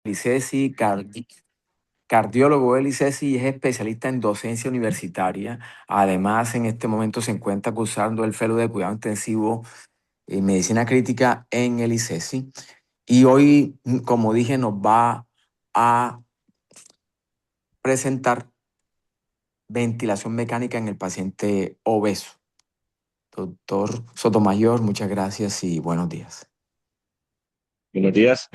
ICESI, cardiólogo del ICESI y es especialista en docencia universitaria. Además, en este momento se encuentra cursando el fellow de cuidado intensivo en medicina crítica en el ICESI. Y hoy, como dije, nos va a presentar ventilación mecánica en el paciente obeso. Doctor Sotomayor, muchas gracias y buenos días. Buenos días,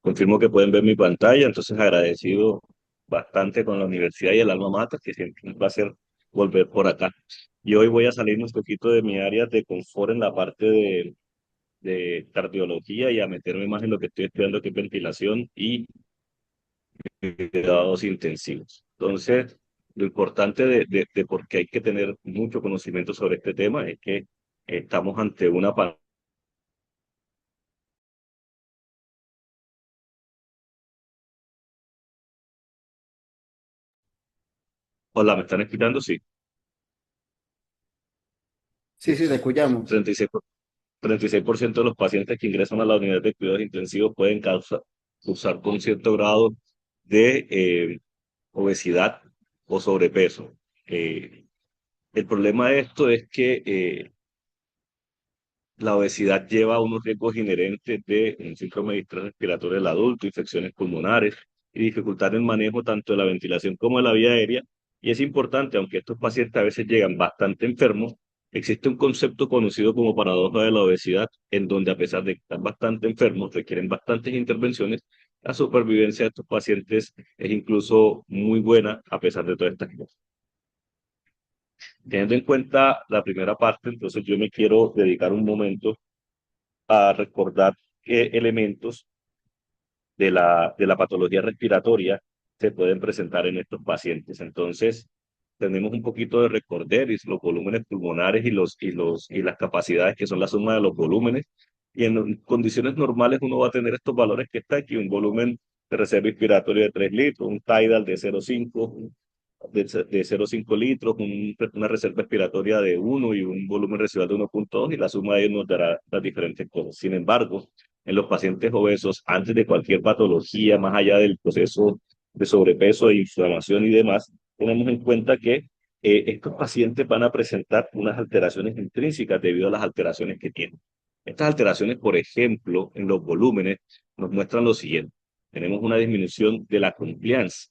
confirmo que pueden ver mi pantalla, entonces agradecido bastante con la universidad y el alma mater, que siempre es un placer volver por acá. Y hoy voy a salirme un poquito de mi área de confort en la parte de cardiología y a meterme más en lo que estoy estudiando, que es ventilación y cuidados intensivos. Entonces, lo importante de por qué hay que tener mucho conocimiento sobre este tema es que estamos ante una pandemia. Hola, ¿me están escuchando? Sí. Sí, sí, te escuchamos. 36% de los pacientes que ingresan a la unidad de cuidados intensivos pueden cursar con cierto grado de obesidad o sobrepeso. Eh, el problema de esto es que la obesidad lleva a unos riesgos inherentes de un síndrome de distrés respiratorio del adulto, infecciones pulmonares y dificultad en el manejo tanto de la ventilación como de la vía aérea. Y es importante, aunque estos pacientes a veces llegan bastante enfermos, existe un concepto conocido como paradoja de la obesidad, en donde a pesar de que están bastante enfermos, requieren bastantes intervenciones, la supervivencia de estos pacientes es incluso muy buena a pesar de todas estas cosas. Teniendo en cuenta la primera parte, entonces yo me quiero dedicar un momento a recordar qué elementos de la patología respiratoria se pueden presentar en estos pacientes. Entonces, tenemos un poquito de recorderis, los volúmenes pulmonares y las capacidades que son la suma de los volúmenes. Y en condiciones normales uno va a tener estos valores que está aquí, un volumen de reserva inspiratoria de 3 litros, un tidal de 0,5, de 0,5 litros, una reserva expiratoria de 1 y un volumen residual de 1,2 y la suma de ellos nos dará las diferentes cosas. Sin embargo, en los pacientes obesos, antes de cualquier patología, más allá del proceso de sobrepeso, de inflamación y demás, tenemos en cuenta que estos pacientes van a presentar unas alteraciones intrínsecas debido a las alteraciones que tienen. Estas alteraciones, por ejemplo, en los volúmenes, nos muestran lo siguiente. Tenemos una disminución de la compliance,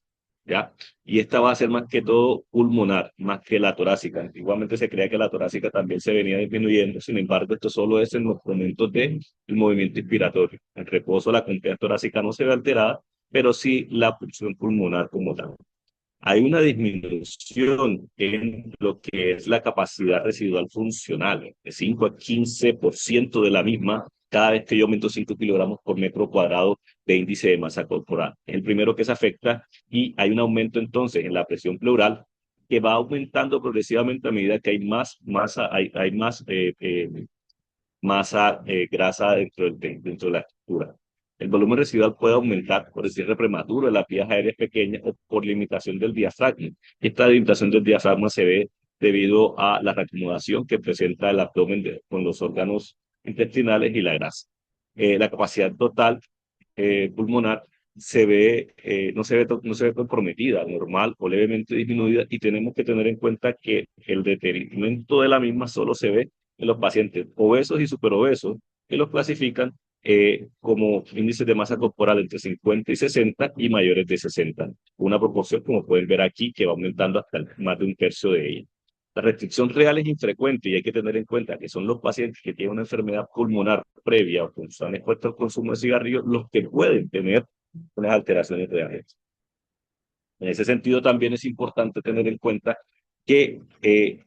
¿ya? Y esta va a ser más que todo pulmonar, más que la torácica. Antiguamente se creía que la torácica también se venía disminuyendo, sin embargo, esto solo es en los momentos del movimiento inspiratorio. En reposo, la compliance torácica no se ve alterada, pero sí la función pulmonar como tal. Hay una disminución en lo que es la capacidad residual funcional, de 5 a 15% de la misma cada vez que yo aumento 5 kilogramos por metro cuadrado de índice de masa corporal. Es el primero que se afecta y hay un aumento entonces en la presión pleural que va aumentando progresivamente a medida que hay más masa, hay más masa grasa dentro de la estructura. El volumen residual puede aumentar por el cierre prematuro de las vías aéreas pequeñas o por limitación del diafragma. Esta limitación del diafragma se ve debido a la reacomodación que presenta el abdomen con los órganos intestinales y la grasa. La capacidad total pulmonar no se ve comprometida, normal o levemente disminuida, y tenemos que tener en cuenta que el detenimiento de la misma solo se ve en los pacientes obesos y superobesos, que los clasifican como índices de masa corporal entre 50 y 60 y mayores de 60. Una proporción, como pueden ver aquí, que va aumentando hasta más de un tercio de ella. La restricción real es infrecuente y hay que tener en cuenta que son los pacientes que tienen una enfermedad pulmonar previa o que están expuestos al consumo de cigarrillos los que pueden tener unas alteraciones reales. En ese sentido, también es importante tener en cuenta que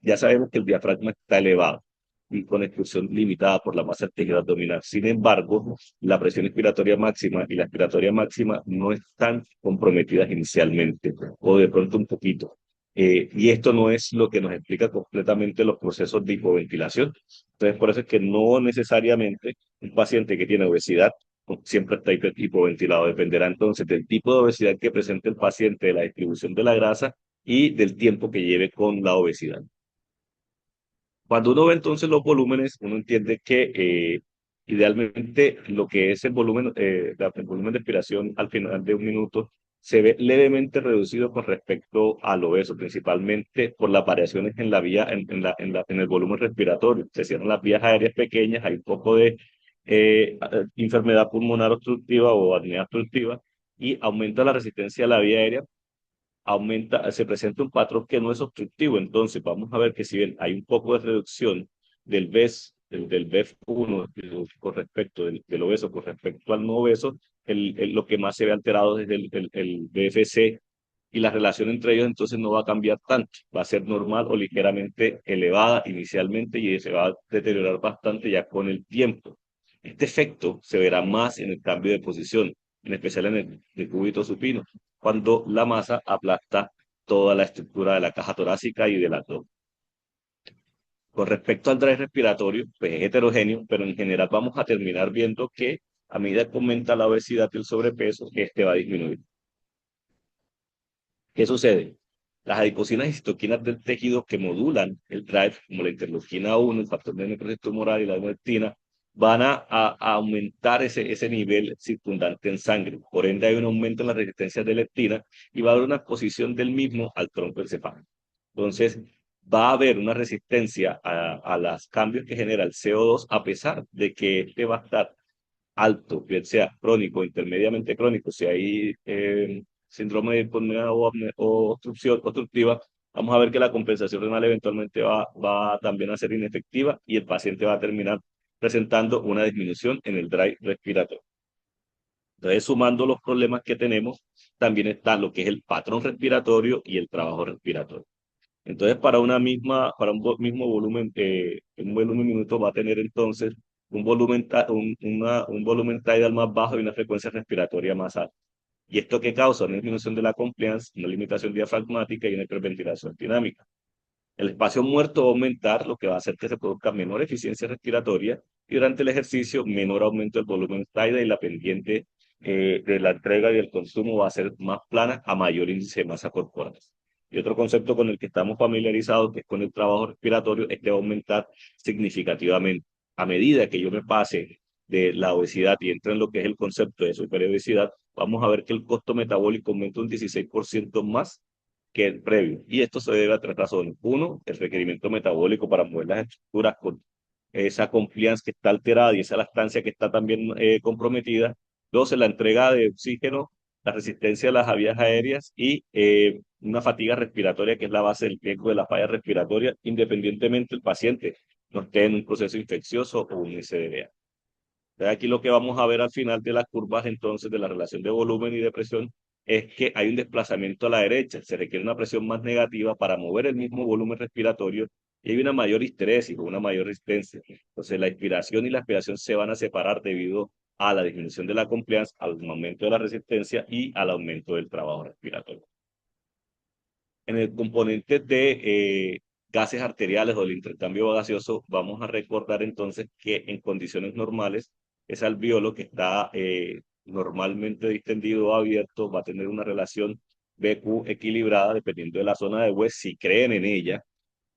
ya sabemos que el diafragma está elevado y con expulsión limitada por la masa arterial abdominal. Sin embargo, la presión inspiratoria máxima y la expiratoria máxima no están comprometidas inicialmente, o de pronto un poquito. Y esto no es lo que nos explica completamente los procesos de hipoventilación. Entonces, por eso es que no necesariamente un paciente que tiene obesidad siempre está hipoventilado. Dependerá entonces del tipo de obesidad que presente el paciente, de la distribución de la grasa y del tiempo que lleve con la obesidad. Cuando uno ve entonces los volúmenes, uno entiende que Idealmente, lo que es el volumen de expiración al final de un minuto se ve levemente reducido con respecto al obeso, principalmente por las variaciones en la vía, en el volumen respiratorio. Se cierran las vías aéreas pequeñas, hay un poco de enfermedad pulmonar obstructiva o apnea obstructiva y aumenta la resistencia a la vía aérea, se presenta un patrón que no es obstructivo. Entonces, vamos a ver que si bien hay un poco de reducción del BES, del BEF1 con respecto del obeso con respecto al no obeso, lo que más se ve alterado es el BFC y la relación entre ellos entonces no va a cambiar tanto, va a ser normal o ligeramente elevada inicialmente y se va a deteriorar bastante ya con el tiempo. Este efecto se verá más en el cambio de posición, en especial en el decúbito supino, cuando la masa aplasta toda la estructura de la caja torácica y del abdomen. Con respecto al drive respiratorio, pues es heterogéneo, pero en general vamos a terminar viendo que a medida que aumenta la obesidad y el sobrepeso, este va a disminuir. ¿Qué sucede? Las adipocinas y citoquinas del tejido que modulan el drive, como la interleuquina 1, el factor de necrosis tumoral y la adenoleptina, van a aumentar ese nivel circundante en sangre. Por ende, hay un aumento en la resistencia de leptina y va a haber una exposición del mismo al tronco encefálico. Entonces, va a haber una resistencia a los cambios que genera el CO2, a pesar de que este va a estar alto, bien sea crónico, intermediamente crónico, si hay síndrome de pulmonar o obstrucción obstructiva, vamos a ver que la compensación renal eventualmente va también a ser inefectiva y el paciente va a terminar presentando una disminución en el drive respiratorio. Entonces, sumando los problemas que tenemos, también está lo que es el patrón respiratorio y el trabajo respiratorio. Entonces, para mismo volumen, un volumen minuto va a tener entonces un volumen tidal más bajo y una frecuencia respiratoria más alta. ¿Y esto qué causa? Una disminución de la compliance, una limitación diafragmática y una hiperventilación dinámica. El espacio muerto va a aumentar, lo que va a hacer que se produzca menor eficiencia respiratoria y durante el ejercicio menor aumento del volumen tidal y la pendiente de la entrega y el consumo va a ser más plana a mayor índice de masa corporal. Y otro concepto con el que estamos familiarizados, que es con el trabajo respiratorio, este va a aumentar significativamente. A medida que yo me pase de la obesidad y entre en lo que es el concepto de superobesidad, vamos a ver que el costo metabólico aumenta un 16% más que el previo. Y esto se debe a tres razones. Uno, el requerimiento metabólico para mover las estructuras con esa compliance que está alterada y esa lactancia que está también comprometida. Dos, la entrega de oxígeno, la resistencia a las vías aéreas y una fatiga respiratoria que es la base del riesgo de la falla respiratoria, independientemente del paciente no esté en un proceso infeccioso o un SDA. Aquí lo que vamos a ver al final de las curvas entonces de la relación de volumen y de presión es que hay un desplazamiento a la derecha, se requiere una presión más negativa para mover el mismo volumen respiratorio y hay una mayor histeresis o una mayor resistencia. Entonces la inspiración y la expiración se van a separar debido a la disminución de la compliance, al aumento de la resistencia y al aumento del trabajo respiratorio. En el componente de gases arteriales o el intercambio gaseoso, vamos a recordar entonces que en condiciones normales, ese alveolo que está normalmente distendido o abierto va a tener una relación BQ equilibrada dependiendo de la zona de West, si creen en ella,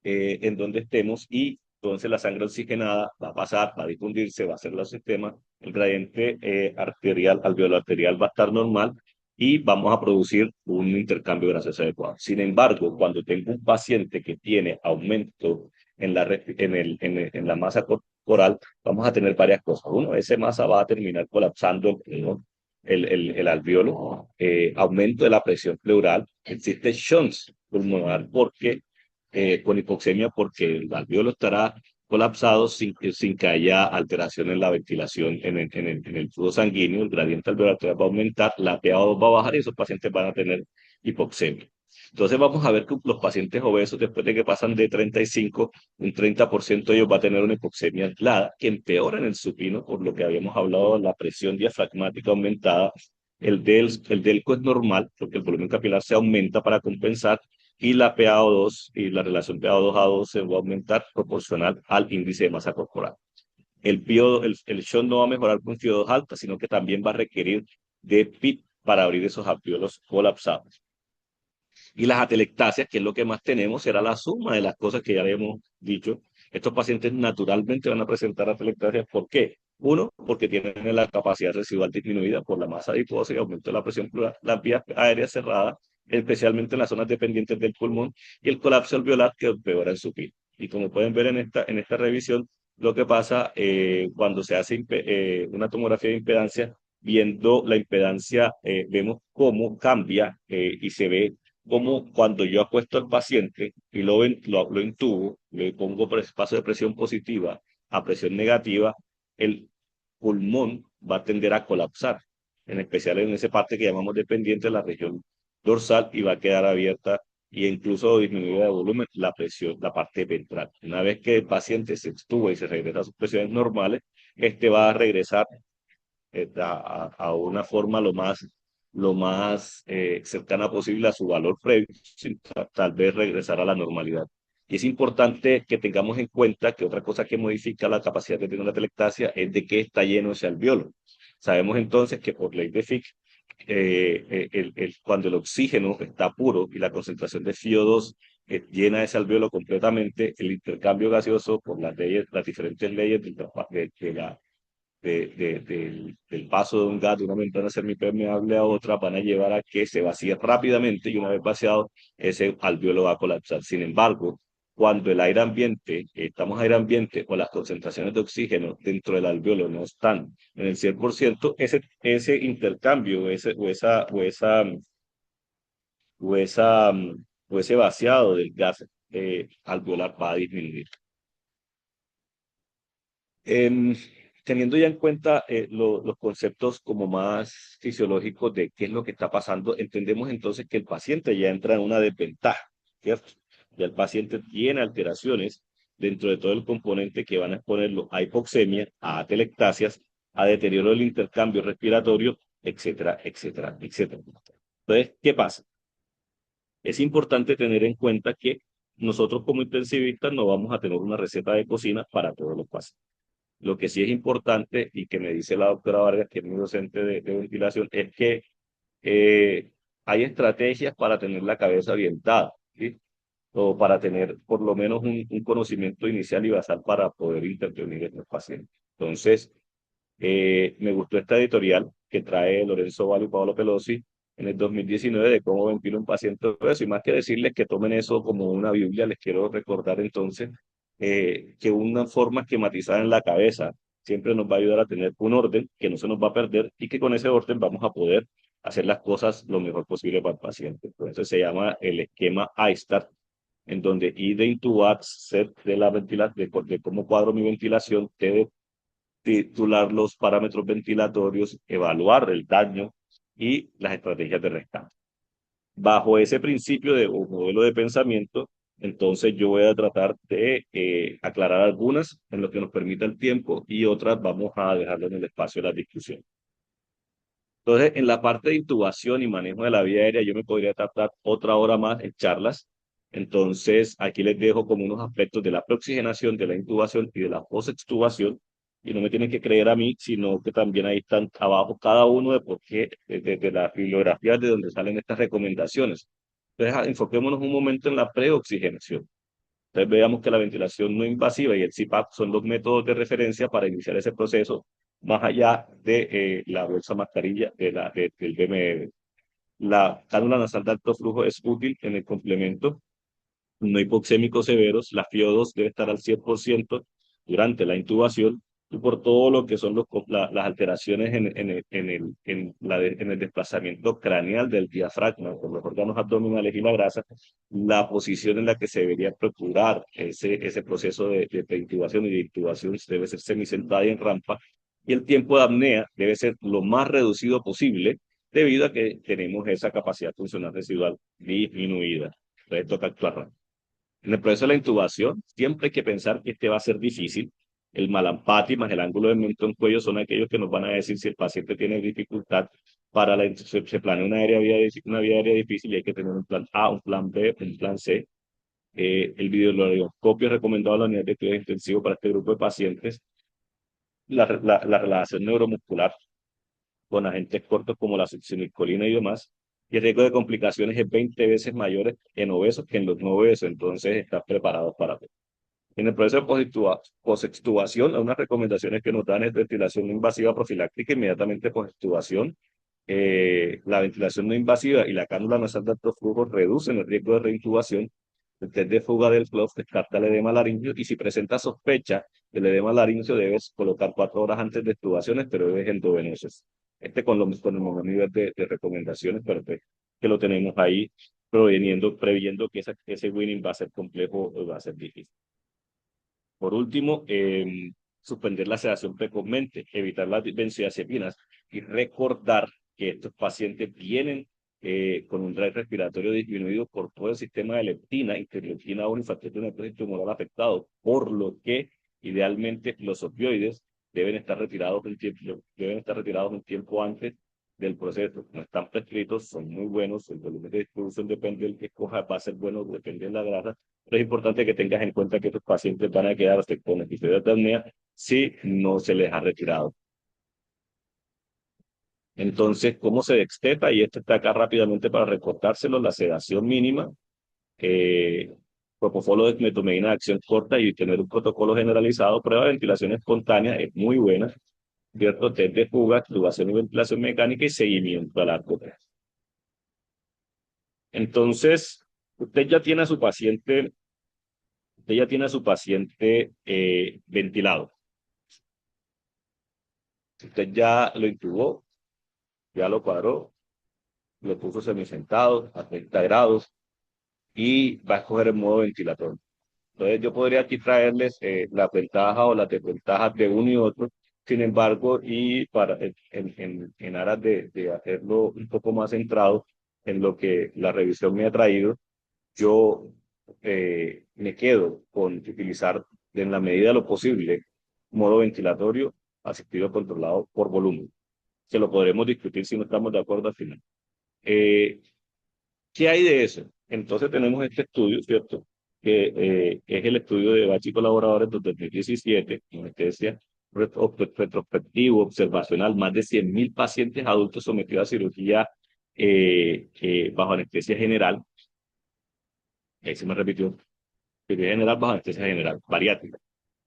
en donde estemos, y entonces la sangre oxigenada va a pasar, va a difundirse, va a hacer los sistemas, el gradiente arterial, alveolo arterial va a estar normal y vamos a producir un intercambio gaseoso adecuado. Sin embargo, cuando tengo un paciente que tiene aumento en la masa corporal, vamos a tener varias cosas. Uno, esa masa va a terminar colapsando el alveolo, aumento de la presión pleural, existe shunts pulmonar porque con hipoxemia porque el alveolo estará colapsado sin que haya alteración en la ventilación en el flujo sanguíneo, el gradiente alveolar va a aumentar, la PaO2 va a bajar y esos pacientes van a tener hipoxemia. Entonces vamos a ver que los pacientes obesos, después de que pasan de 35, un 30% de ellos va a tener una hipoxemia aislada, que empeora en el supino, por lo que habíamos hablado, la presión diafragmática aumentada. El delco es normal, porque el volumen capilar se aumenta para compensar, y la PaO2 y la relación PaO2 a 2 se va a aumentar proporcional al índice de masa corporal. El shunt no va a mejorar con FiO2 alta, sino que también va a requerir de PIP para abrir esos alveolos colapsados. Y las atelectasias, que es lo que más tenemos, será la suma de las cosas que ya habíamos dicho. Estos pacientes naturalmente van a presentar atelectasias. ¿Por qué? Uno, porque tienen la capacidad residual disminuida por la masa adiposa y aumento de la presión pleural, las vías aéreas cerradas, especialmente en las zonas dependientes del pulmón, y el colapso alveolar que empeora en su PIB. Y como pueden ver en esta revisión, lo que pasa cuando se hace una tomografía de impedancia, viendo la impedancia, vemos cómo cambia y se ve como cuando yo acuesto al paciente y lo intubo, le pongo paso de presión positiva a presión negativa, el pulmón va a tender a colapsar, en especial en esa parte que llamamos dependiente, la región dorsal, y va a quedar abierta e incluso disminuida de volumen la presión, la parte ventral. Una vez que el paciente se extuba y se regresa a sus presiones normales, este va a regresar a una forma lo más cercana posible a su valor previo, sin tal vez regresar a la normalidad. Y es importante que tengamos en cuenta que otra cosa que modifica la capacidad de tener una telectasia es de qué está lleno ese alveolo. Sabemos entonces que por ley de Fick, cuando el oxígeno está puro y la concentración de FiO2 llena ese alveolo completamente, el intercambio gaseoso por las diferentes leyes del paso de un gas de una membrana semipermeable a otra van a llevar a que se vacíe rápidamente y una vez vaciado, ese alveolo va a colapsar. Sin embargo, cuando el aire ambiente, estamos aire ambiente o las concentraciones de oxígeno dentro del alveolo no están en el 100%, ese intercambio o, esa, o ese vaciado del gas alveolar va a disminuir. Em, Teniendo ya en cuenta los conceptos como más fisiológicos de qué es lo que está pasando, entendemos entonces que el paciente ya entra en una desventaja, ¿cierto? Ya el paciente tiene alteraciones dentro de todo el componente que van a exponerlo a hipoxemia, a atelectasias, a deterioro del intercambio respiratorio, etcétera, etcétera, etcétera. Entonces, ¿qué pasa? Es importante tener en cuenta que nosotros como intensivistas no vamos a tener una receta de cocina para todos los pacientes. Lo que sí es importante y que me dice la doctora Vargas, que es mi docente de ventilación, es que hay estrategias para tener la cabeza orientada, ¿sí? O para tener por lo menos un conocimiento inicial y basal para poder intervenir en los pacientes. Entonces, me gustó esta editorial que trae Lorenzo Valo y Paolo Pelosi en el 2019 de cómo ventila un paciente obeso. Y más que decirles que tomen eso como una Biblia, les quiero recordar entonces que una forma esquematizada en la cabeza siempre nos va a ayudar a tener un orden que no se nos va a perder y que con ese orden vamos a poder hacer las cosas lo mejor posible para el paciente. Entonces se llama el esquema iStart, en donde I de intubar, C de la ventilación, de cómo cuadro mi ventilación, T de titular los parámetros ventilatorios, evaluar el daño y las estrategias de rescate. Bajo ese principio de o modelo de pensamiento, entonces yo voy a tratar de aclarar algunas en lo que nos permita el tiempo y otras vamos a dejarlo en el espacio de la discusión. Entonces, en la parte de intubación y manejo de la vía aérea, yo me podría tratar otra hora más en charlas. Entonces, aquí les dejo como unos aspectos de la preoxigenación, de la intubación y de la postextubación. Y no me tienen que creer a mí, sino que también ahí están abajo cada uno de por qué, de las bibliografías de donde salen estas recomendaciones. Entonces, enfoquémonos un momento en la preoxigenación. Entonces, veamos que la ventilación no invasiva y el CPAP son los métodos de referencia para iniciar ese proceso más allá de la bolsa mascarilla del BMR. La cánula nasal de alto flujo es útil en el complemento no hipoxémicos severos. La FiO2 debe estar al 100% durante la intubación y por todo lo que son las alteraciones en el desplazamiento craneal del diafragma por los órganos abdominales y la grasa, la posición en la que se debería procurar ese proceso de intubación y de intubación debe ser semisentada y en rampa, y el tiempo de apnea debe ser lo más reducido posible debido a que tenemos esa capacidad funcional residual disminuida. Entonces toca actuar rápido. En el proceso de la intubación, siempre hay que pensar que este va a ser difícil. El malampati más el ángulo de mentón-cuello son aquellos que nos van a decir si el paciente tiene dificultad para se planea una vía aérea difícil y hay que tener un plan A, un plan B, un plan C. El videolaringoscopio recomendado a la unidad de cuidado intensivo para este grupo de pacientes. La relajación neuromuscular con agentes cortos como la succinilcolina y demás. Y el riesgo de complicaciones es 20 veces mayor en obesos que en los no obesos, entonces estás preparado para todo. En el proceso de posextubación, unas recomendaciones que nos dan es ventilación no invasiva profiláctica inmediatamente posextubación. La ventilación no invasiva y la cánula nasal de alto flujo reducen el riesgo de reintubación. El test de fuga del FLOF descarta el edema laringio y si presenta sospecha del edema laringio debes colocar 4 horas antes de extubaciones, pero debes endovenosos. Con el mismo nivel de recomendaciones, pero pues, que lo tenemos ahí previendo que ese winning va a ser complejo o va a ser difícil. Por último, suspender la sedación precozmente, evitar las benzodiazepinas y recordar que estos pacientes vienen con un drive respiratorio disminuido por todo el sistema de leptina, interleuquina 1 y factor de necrosis tumoral afectado, por lo que idealmente los opioides deben estar retirados un tiempo antes del proceso. No están prescritos, son muy buenos, el volumen de distribución depende del que escoja, va a ser bueno, depende de la grasa, pero es importante que tengas en cuenta que estos pacientes van a quedarse con episodio de apnea si no se les ha retirado. Entonces, ¿cómo se desteta? Y esto está acá rápidamente para recortárselo, la sedación mínima, propofol de metomedina de acción corta y tener un protocolo generalizado, prueba de ventilación espontánea es muy buena, ¿cierto? Test de fuga, activación y ventilación mecánica y seguimiento a largo plazo. Entonces, usted ya tiene a su paciente ventilado. Usted ya lo intubó, ya lo cuadró, lo puso semisentado a 30 grados y va a escoger el modo ventilatorio. Entonces yo podría aquí traerles las ventajas o las desventajas de uno y otro. Sin embargo, y para en aras de hacerlo un poco más centrado en lo que la revisión me ha traído, yo me quedo con utilizar en la medida de lo posible modo ventilatorio asistido controlado por volumen. Que lo podremos discutir si no estamos de acuerdo al final. ¿Qué hay de eso? Entonces tenemos este estudio, ¿cierto? Que es el estudio de Bachi y colaboradores de 2017, anestesia retrospectivo, observacional, más de 100.000 pacientes adultos sometidos a cirugía bajo anestesia general. Ahí se me repitió. Cirugía general bajo anestesia general, bariátrica.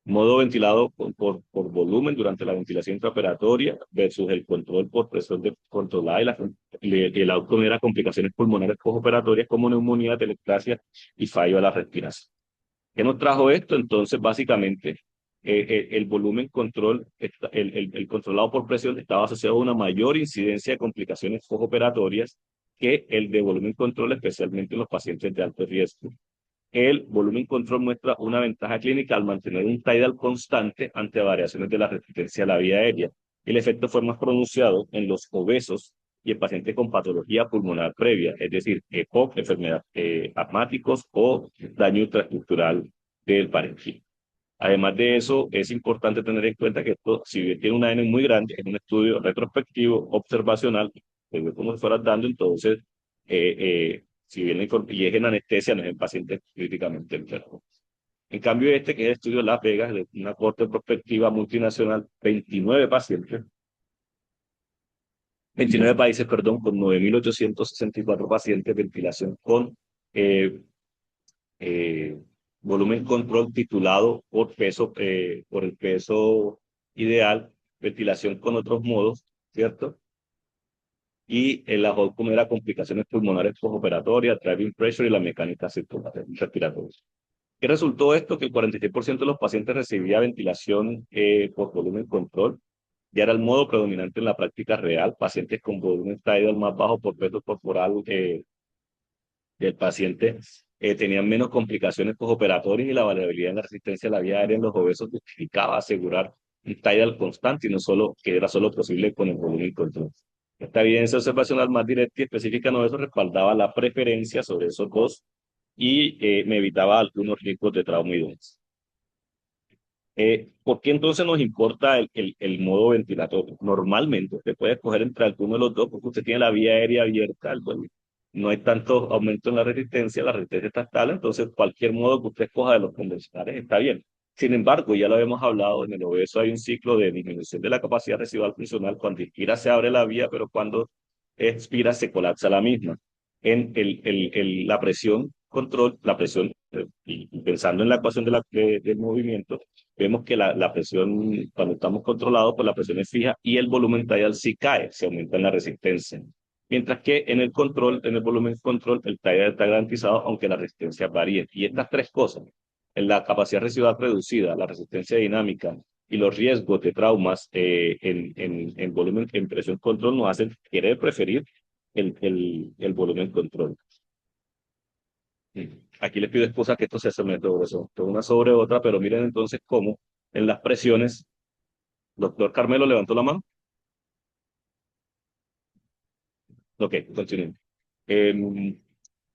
Modo ventilado por volumen durante la ventilación intraoperatoria versus el control por presión controlada y el outcome era complicaciones pulmonares postoperatorias como neumonía, telectasia y fallo a la respiración. ¿Qué nos trajo esto? Entonces, básicamente, el volumen control, el controlado por presión estaba asociado a una mayor incidencia de complicaciones postoperatorias que el de volumen control, especialmente en los pacientes de alto riesgo. El volumen control muestra una ventaja clínica al mantener un tidal constante ante variaciones de la resistencia a la vía aérea. El efecto fue más pronunciado en los obesos y en pacientes con patología pulmonar previa, es decir, EPOC, enfermedad asmáticos o daño intraestructural del parénquima. Además de eso, es importante tener en cuenta que esto, si bien tiene una N muy grande, es un estudio retrospectivo, observacional, como si fueras dando, entonces, si bien y es en anestesia, no es en pacientes críticamente enfermos. En cambio, este, que es el estudio de Las Vegas, de una corte prospectiva multinacional, 29 países, perdón, con 9.864 pacientes, ventilación con eh, eh, volumen control titulado por el peso ideal, ventilación con otros modos, ¿cierto? Y el outcome era complicaciones pulmonares postoperatorias, driving pressure y la mecánica respiratoria. ¿Qué resultó esto? Que el 46% de los pacientes recibía ventilación por volumen control. Ya era el modo predominante en la práctica real. Pacientes con volumen tidal más bajo por peso corporal del paciente tenían menos complicaciones postoperatorias y la variabilidad en la resistencia a la vía aérea en los obesos justificaba asegurar un tidal constante y no solo que era solo posible con el volumen control. Esta evidencia observacional más directa y específica en obesos respaldaba la preferencia sobre esos dos y me evitaba algunos riesgos de trauma y dolencia. ¿Por qué entonces nos importa el modo ventilatorio? Normalmente usted puede escoger entre alguno de los dos porque usted tiene la vía aérea abierta, no hay tanto aumento en la resistencia está estable, entonces cualquier modo que usted escoja de los convencionales está bien. Sin embargo, ya lo habíamos hablado, en el obeso hay un ciclo de disminución de la capacidad residual funcional. Cuando inspira se abre la vía, pero cuando expira se colapsa la misma. La presión control, la presión, y pensando en la ecuación del movimiento, vemos que la presión, cuando estamos controlados, pues la presión es fija y el volumen tidal sí cae, se aumenta en la resistencia. Mientras que en el control, en el volumen control, el tidal está garantizado, aunque la resistencia varíe. Y estas tres cosas, en la capacidad residual reducida, la resistencia dinámica y los riesgos de traumas en volumen, en presión control, nos hacen querer preferir el volumen control. Aquí les pido excusa que esto se hace una sobre otra, pero miren entonces cómo en las presiones, doctor Carmelo levantó la mano. Ok, continúen. Em,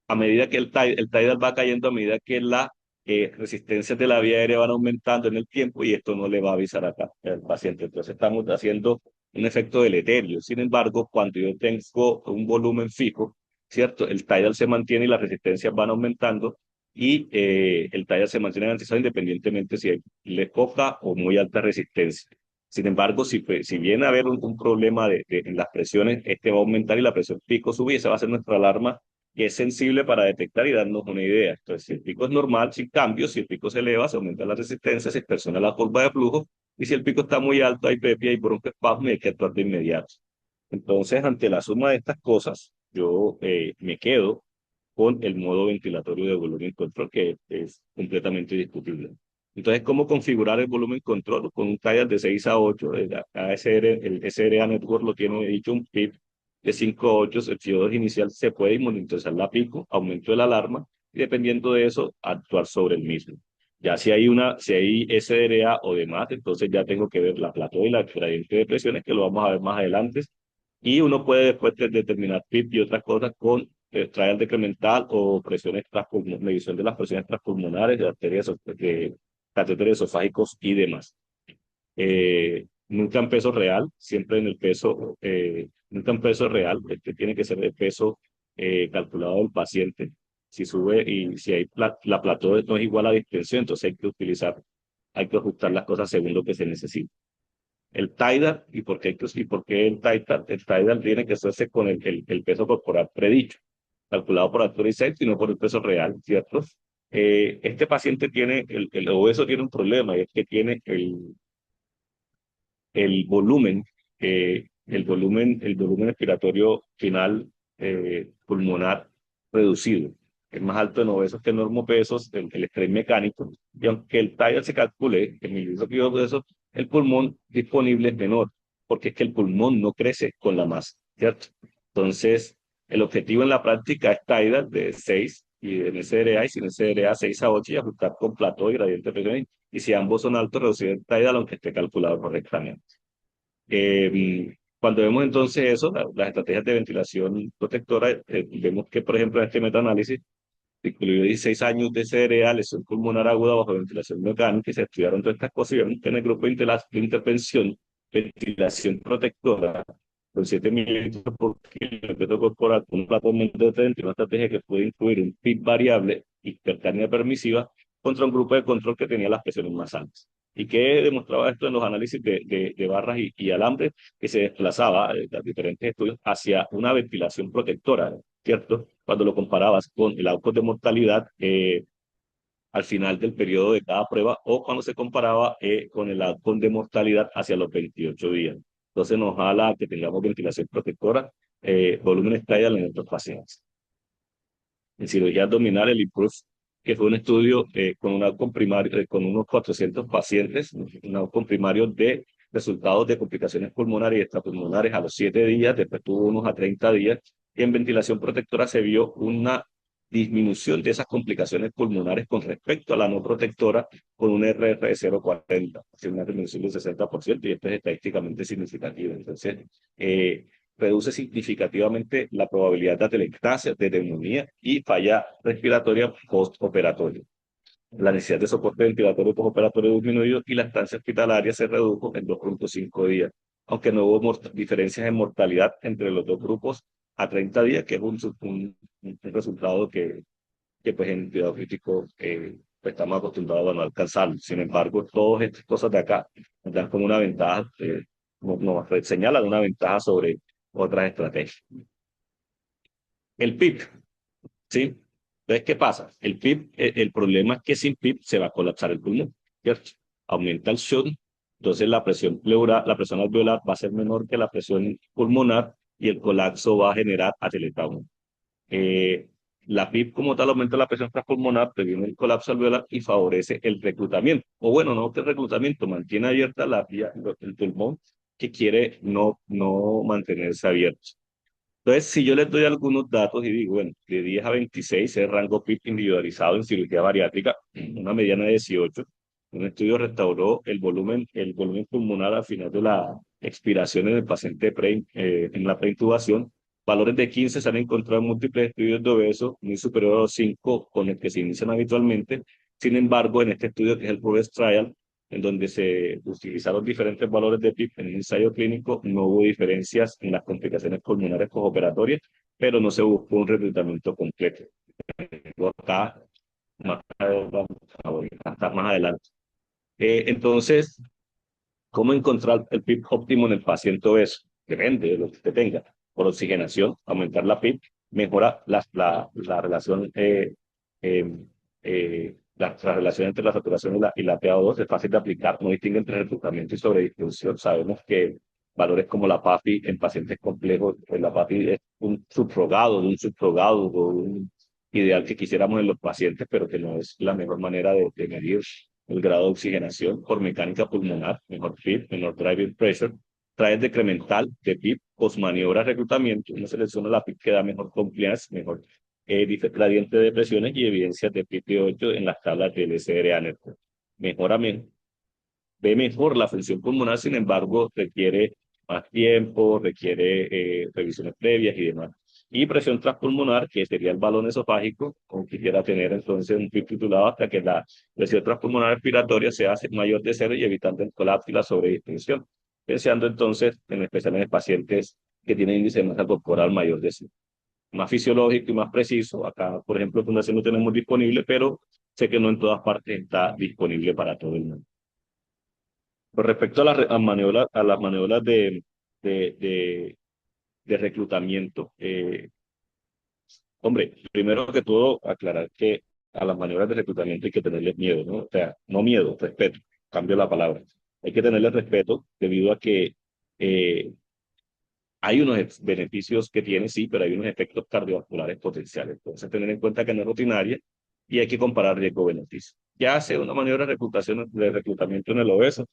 a medida que el tidal va cayendo, a medida que las resistencias de la vía aérea van aumentando en el tiempo, y esto no le va a avisar acá al paciente. Entonces estamos haciendo un efecto deleterio. Sin embargo, cuando yo tengo un volumen fijo, ¿cierto? El tidal se mantiene y las resistencias van aumentando y el tidal se mantiene garantizado independientemente si hay poca o muy alta resistencia. Sin embargo, si viene a haber un problema en las presiones, este va a aumentar y la presión pico sube y esa va a ser nuestra alarma que es sensible para detectar y darnos una idea. Entonces, si el pico es normal, sin cambios, si el pico se eleva, se aumenta la resistencia, se inspecciona la curva de flujo, y si el pico está muy alto, hay PEPI, hay broncoespasmo y hay que actuar de inmediato. Entonces, ante la suma de estas cosas, yo me quedo con el modo ventilatorio de volumen control, que es completamente discutible. Entonces, ¿cómo configurar el volumen control? Con un tallas de 6 a 8, el SRA Network lo tiene dicho, un PIP de 5 a 8, el CO2 inicial se puede monitorizar la pico, aumento de la alarma, y dependiendo de eso, actuar sobre el mismo. Ya si hay SRA o demás, entonces ya tengo que ver la plató y la gradiente de presiones, que lo vamos a ver más adelante, y uno puede después determinar PIP y otras cosas con trial decremental o presiones medición de las presiones transpulmonares, de arterias, de catéteres esofágicos y demás. Nunca en peso real, siempre en el peso, nunca en peso real, este tiene que ser el peso calculado del paciente. Si sube y si hay la plató no es igual a la distensión, entonces hay que ajustar las cosas según lo que se necesita. El tidal, ¿y por qué el tidal? El tidal tiene que hacerse con el peso corporal predicho, calculado por altura y centro y no por el peso real, ¿cierto? Este paciente el obeso tiene un problema, y es que tiene el volumen respiratorio final pulmonar reducido. Es más alto en obesos que en normopesos, el estrés mecánico, y aunque el TIDAL se calcule en mililitros de eso, el pulmón disponible es menor, porque es que el pulmón no crece con la masa, ¿cierto? Entonces, el objetivo en la práctica es TIDAL de 6 y en SDRA, y sin SDRA 6 a 8 y ajustar con plató y gradiente de presión, y si ambos son altos, reducir el TIDAL aunque esté calculado correctamente. Cuando vemos entonces eso, las estrategias de ventilación protectora, vemos que, por ejemplo, en este metaanálisis, incluyó 16 años de CRA, lesión pulmonar aguda bajo ventilación mecánica, y se estudiaron todas estas cosas, y vemos que en el grupo de intervención, ventilación protectora, con 7 mililitros por kilo de peso corporal, con un platón de 30 y una estrategia que puede incluir un PIB variable, hipercapnia permisiva, contra un grupo de control que tenía las presiones más altas. ¿Y qué demostraba esto en los análisis de barras y alambres? Que se desplazaba, los diferentes estudios, hacia una ventilación protectora, ¿cierto? Cuando lo comparabas con el outcome de mortalidad al final del periodo de cada prueba, o cuando se comparaba con el outcome de mortalidad hacia los 28 días. Entonces nos jala que tengamos ventilación protectora, volumen estallado en estos pacientes. En cirugía abdominal, el IMPROVE, que fue un estudio con un outcome primario, con unos 400 pacientes, un outcome primario de resultados de complicaciones pulmonares y extrapulmonares a los 7 días, después tuvo unos a 30 días, y en ventilación protectora se vio una disminución de esas complicaciones pulmonares con respecto a la no protectora, con un RR de 0,40, una disminución del 60%, y esto es estadísticamente significativo. Entonces, reduce significativamente la probabilidad de atelectasia, de neumonía y falla respiratoria postoperatoria. La necesidad de soporte ventilatorio postoperatorio disminuyó y la estancia hospitalaria se redujo en 2,5 días, aunque no hubo diferencias en mortalidad entre los dos grupos a 30 días, que es un resultado que pues en cuidado crítico pues estamos acostumbrados a no alcanzar. Sin embargo, todas estas cosas de acá nos dan como una ventaja, nos señalan una ventaja sobre otras estrategias. El PIB, ¿sí? Entonces, ¿qué pasa? El PIB, el problema es que sin PIB se va a colapsar el pulmón, ¿cierto? Aumenta el shunt, entonces la presión pleural, la presión alveolar va a ser menor que la presión pulmonar y el colapso va a generar atelectasia. Eh, la PIB como tal aumenta la presión transpulmonar, previene el colapso alveolar y favorece el reclutamiento. O bueno, no que el reclutamiento, mantiene abierta la vía, el pulmón que quiere no mantenerse abierto. Entonces, si yo les doy algunos datos y digo, bueno, de 10 a 26 es rango PIB individualizado en cirugía bariátrica, una mediana de 18. Un estudio restauró el volumen pulmonar al final de la expiración en el paciente en la preintubación. Valores de 15 se han encontrado en múltiples estudios de obesos, muy superior a los 5 con el que se inician habitualmente. Sin embargo, en este estudio, que es el PROGRESS Trial, en donde se utilizaron diferentes valores de PIB en el ensayo clínico, no hubo diferencias en las complicaciones pulmonares postoperatorias, pero no se buscó un reclutamiento completo. Acá, más, hasta más adelante. Entonces, ¿cómo encontrar el PIB óptimo en el paciente obeso? Depende de lo que usted tenga. Por oxigenación, aumentar la PIB, mejora la relación la relación entre la saturación y la PaO2 es fácil de aplicar, no distingue entre reclutamiento y sobredistribución. Sabemos que valores como la PAFI en pacientes complejos, pues la PAFI es un subrogado de un subrogado o un ideal que quisiéramos en los pacientes, pero que no es la mejor manera de medir el grado de oxigenación por mecánica pulmonar, mejor PIB, menor driving pressure, trae decremental de PIB, posmaniobra reclutamiento, uno selecciona la PIB que da mejor compliance, mejor gradiente de presiones y evidencias de PIB-8 en las tablas del SRA Network. Mejora, ve mejor la función pulmonar, sin embargo, requiere más tiempo, requiere revisiones previas y demás. Y presión transpulmonar, que sería el balón esofágico, como quisiera tener entonces un PIB titulado hasta que la presión transpulmonar respiratoria sea mayor de cero y evitando el colapso y la sobredistensión. Pensando entonces, en especial en pacientes que tienen índice de masa corporal mayor de cero, más fisiológico y más preciso. Acá, por ejemplo, en Fundación lo tenemos disponible, pero sé que no en todas partes está disponible para todo el mundo. Con respecto a, a las maniobras de, de, de reclutamiento, hombre, primero que todo, aclarar que a las maniobras de reclutamiento hay que tenerles miedo, ¿no? O sea, no miedo, respeto, cambio la palabra. Hay que tenerles respeto debido a que eh, hay unos beneficios que tiene, sí, pero hay unos efectos cardiovasculares potenciales. Entonces, tener en cuenta que no es rutinaria y hay que comparar riesgo-beneficio. Ya hace una maniobra de reclutamiento en el obeso,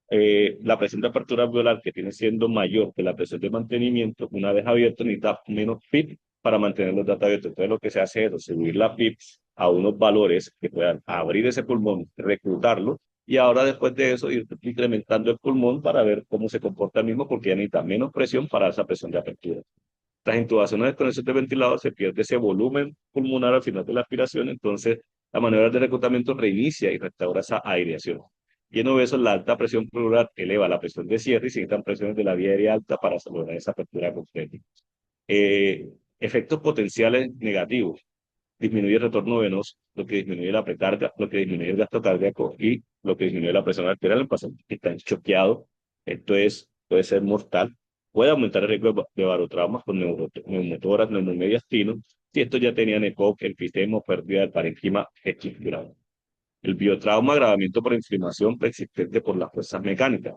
la presión de apertura alveolar, que tiene siendo mayor que la presión de mantenimiento, una vez abierto necesita menos PIB para mantener los datos abiertos. Entonces, lo que se hace es subir la PIB a unos valores que puedan abrir ese pulmón, reclutarlo, y ahora después de eso ir incrementando el pulmón para ver cómo se comporta el mismo, porque ya necesita menos presión para esa presión de apertura. Las intubaciones con ese ventilador se pierde ese volumen pulmonar al final de la aspiración, entonces la manera de reclutamiento reinicia y restaura esa aireación. Y en obesos, la alta presión pleural eleva la presión de cierre y se necesitan presiones de la vía aérea alta para lograr esa apertura completa. Eh, Efectos potenciales negativos. Disminuye el retorno venoso, lo que disminuye la precarga, lo que disminuye el gasto cardíaco y lo que disminuye la presión arterial en pacientes que están choqueados. Esto puede ser mortal. Puede aumentar el riesgo de barotraumas con neumotoras, neumomediastino, si estos ya tenían EPOC, enfisema o pérdida del parénquima estructural. El biotrauma, agravamiento por inflamación persistente por las fuerzas mecánicas.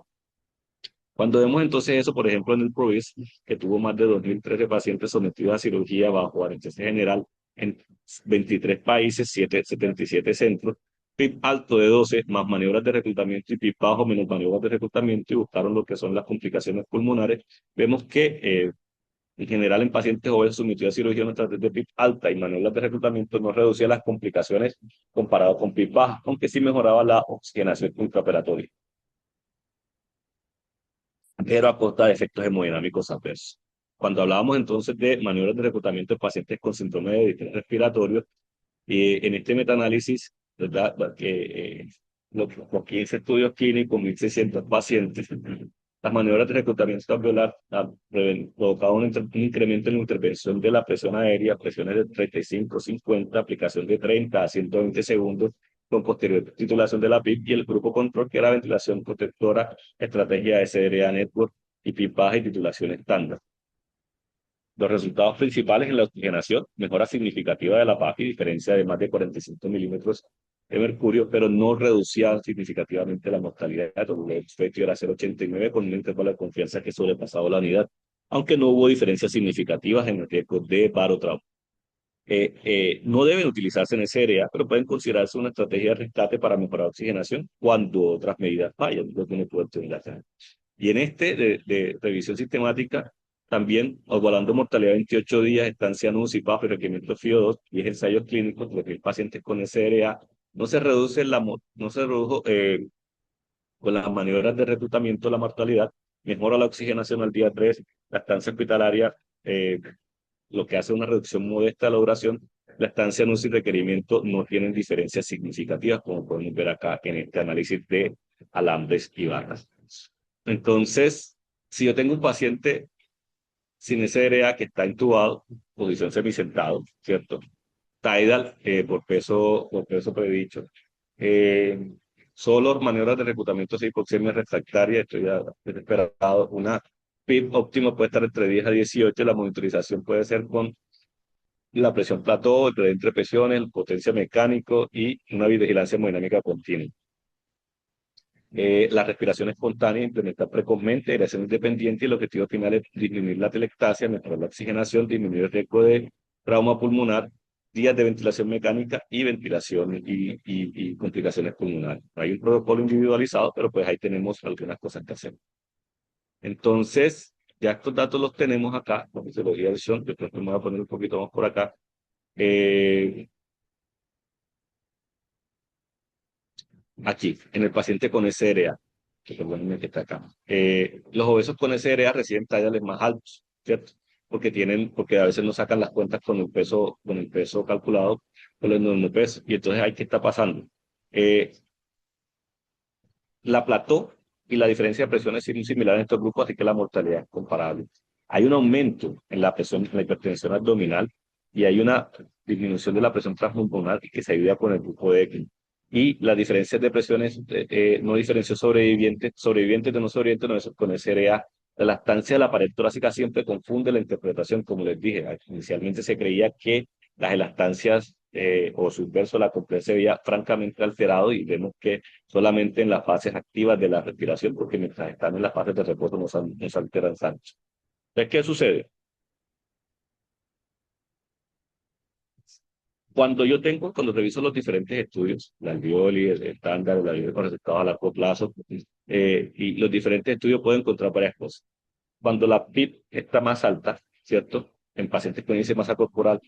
Cuando vemos entonces eso, por ejemplo, en el PROVIS, que tuvo más de 2013 pacientes sometidos a cirugía bajo anestesia general en 23 países, 77 centros, PIB alto de 12, más maniobras de reclutamiento, y PIB bajo menos maniobras de reclutamiento, y buscaron lo que son las complicaciones pulmonares, vemos que en general en pacientes obesos sometidos a cirugía una estrategia de PIB alta y maniobras de reclutamiento no reducía las complicaciones comparado con PIB baja, aunque sí mejoraba la oxigenación intraoperatoria, pero a costa de efectos hemodinámicos adversos. Cuando hablábamos entonces de maniobras de reclutamiento de pacientes con síndrome de distrés respiratorio, en este metaanálisis, ¿verdad? Que los 15 estudios clínicos, 1.600 pacientes, las maniobras de reclutamiento alveolar han provocado un incremento en la intervención de la presión aérea, presiones de 35, 50, aplicación de 30 a 120 segundos, con posterior titulación de la PIP, y el grupo control, que era ventilación protectora, estrategia SRA Network y PIP baja y titulación estándar. Los resultados principales en la oxigenación, mejora significativa de la PAFI, diferencia de más de 45 milímetros de mercurio, pero no reducía significativamente la mortalidad. El efecto era 0,89 con un intervalo de confianza que sobrepasaba la unidad, aunque no hubo diferencias significativas en el riesgo de paro trauma. No deben utilizarse en SRA, pero pueden considerarse una estrategia de rescate para mejorar la oxigenación cuando otras medidas fallan, lo que uno puede utilizar. Y en este de revisión sistemática, también evaluando mortalidad 28 días, estancia NUS, IPAF y requerimiento FIO2, 10 ensayos clínicos, los pacientes con SRA, no se reduce no se redujo con las maniobras de reclutamiento la mortalidad, mejora la oxigenación al día 3, la estancia hospitalaria, lo que hace una reducción modesta de la duración, la estancia NUS y requerimiento no tienen diferencias significativas, como podemos ver acá en este análisis de alambres y barras. Entonces, si yo tengo un paciente sin SRA que está intubado, posición semisentado, ¿cierto? Tidal por peso predicho. Eh, Solo maniobras de reclutamiento de hipoxemia refractaria, esto ya es esperado. Una PIB óptimo puede estar entre 10 a 18, la monitorización puede ser con la presión plató, el gradient entre presiones, potencia mecánico y una vigilancia hemodinámica continua. La respiración espontánea, implementar precozmente, aireación independiente y el objetivo final es disminuir la telectasia, mejorar la oxigenación, disminuir el riesgo de trauma pulmonar, días de ventilación mecánica y ventilación y complicaciones pulmonares. Hay un protocolo individualizado, pero pues ahí tenemos algunas cosas que hacer. Entonces, ya estos datos los tenemos acá, la fisiología del shock, yo creo que me voy a poner un poquito más por acá. Aquí, en el paciente con SRA, que perdónenme que está acá. Los obesos con SRA reciben tallas más altos, ¿cierto? Porque a veces no sacan las cuentas con el peso calculado, con el normal peso. Y entonces, ¿ahí qué está pasando? La plató y la diferencia de presiones es similar en estos grupos, así que la mortalidad es comparable. Hay un aumento en la presión, en la hipertensión abdominal y hay una disminución de la presión transpulmonar que se ayuda con el grupo de ECMO. Y las diferencias de presiones no diferenció sobrevivientes de no sobrevivientes no, eso con SRA. La lactancia de la pared torácica siempre confunde la interpretación, como les dije. Inicialmente se creía que las elactancias o su inverso, la compleja se veía francamente alterado y vemos que solamente en las fases activas de la respiración, porque mientras están en las fases de reposo no se alteran tanto. Entonces, ¿qué sucede? Cuando reviso los diferentes estudios, la alveoli, el estándar, la alveoli con resultados a largo plazo, y los diferentes estudios pueden encontrar varias cosas. Cuando la PIB está más alta, ¿cierto? En pacientes con índice de masa corporal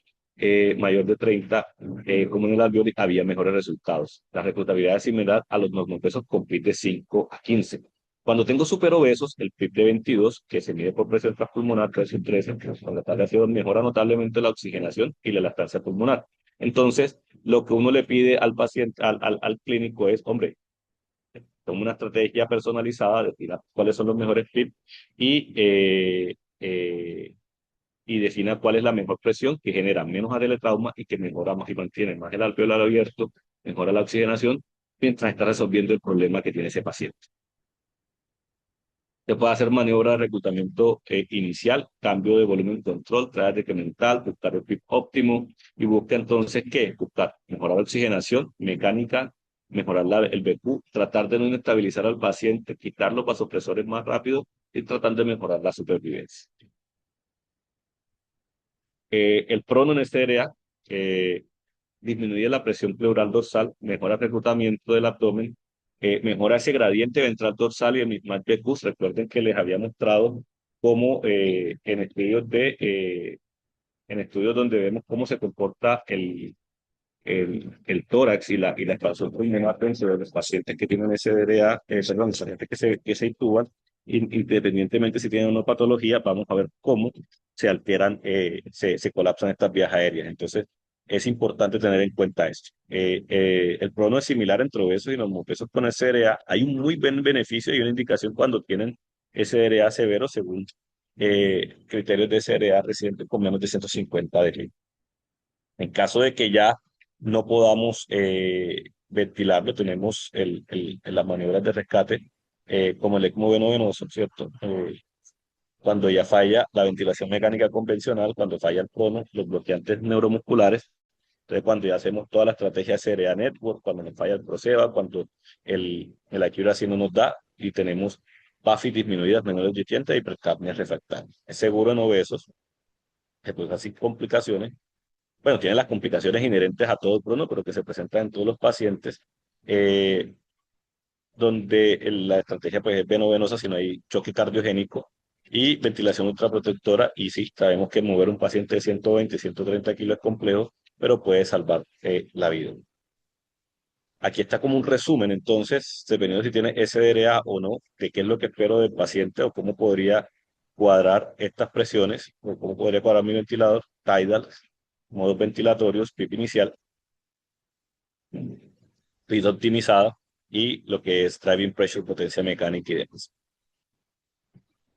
mayor de 30, como en el alveoli, había mejores resultados. La reclutabilidad es similar a los normopesos con PIB de 5 a 15. Cuando tengo superobesos, el PIB de 22, que se mide por presión transpulmonar, presión 13, con la tabla CO2 mejora notablemente la oxigenación y la lactancia pulmonar. Entonces, lo que uno le pide al paciente, al clínico es, hombre, toma una estrategia personalizada, defina cuáles son los mejores PIB y, y defina cuál es la mejor presión que genera menos adeletrauma y que mejora más y mantiene más el alveolar abierto, mejora la oxigenación, mientras está resolviendo el problema que tiene ese paciente. Se puede hacer maniobra de reclutamiento inicial, cambio de volumen control, traer decremental, buscar el PIB óptimo y busca entonces, ¿qué? Buscar mejorar la oxigenación mecánica, mejorar el BQ, tratar de no inestabilizar al paciente, quitar los vasopresores más rápido y tratar de mejorar la supervivencia. El prono en este área disminuye la presión pleural dorsal, mejora el reclutamiento del abdomen, mejora ese gradiente ventral dorsal y el mismo PQs. Recuerden que les había mostrado cómo en estudios donde vemos cómo se comporta el tórax y la expansión pulmonar dentro de los pacientes que tienen SDRA, perdón, los pacientes que se intuban, independientemente si tienen una patología, vamos a ver cómo se alteran, se colapsan estas vías aéreas. Entonces, es importante tener en cuenta esto. El prono es similar entre obesos y los obesos con SDRA. Hay un muy buen beneficio y una indicación cuando tienen SDRA severo según criterios de SDRA reciente con menos de 150 de en caso de que ya no podamos ventilarlo, tenemos las maniobras de rescate como el ECMO venoso, ¿cierto? cuando ya falla la ventilación mecánica convencional, cuando falla el prono, los bloqueantes neuromusculares. Entonces, cuando ya hacemos toda la estrategia CRA Network, cuando nos falla el Proceva, cuando el Accuracy no nos da y tenemos PAFI disminuidas menores de 80 y hipercapnia refractaria. Es seguro en obesos, que pues así complicaciones. Bueno, tiene las complicaciones inherentes a todo el prono, pero que se presentan en todos los pacientes, eh, donde la estrategia pues, es veno-venosa si no hay choque cardiogénico y ventilación ultraprotectora. Y sí, sabemos que mover un paciente de 120, 130 kilos es complejo, pero puede salvar la vida. Aquí está como un resumen, entonces, dependiendo si tiene SDRA o no, de qué es lo que espero del paciente o cómo podría cuadrar estas presiones, o cómo podría cuadrar mi ventilador, tidal, modos ventilatorios, PIP inicial, vida optimizada y lo que es driving pressure, potencia mecánica y demás.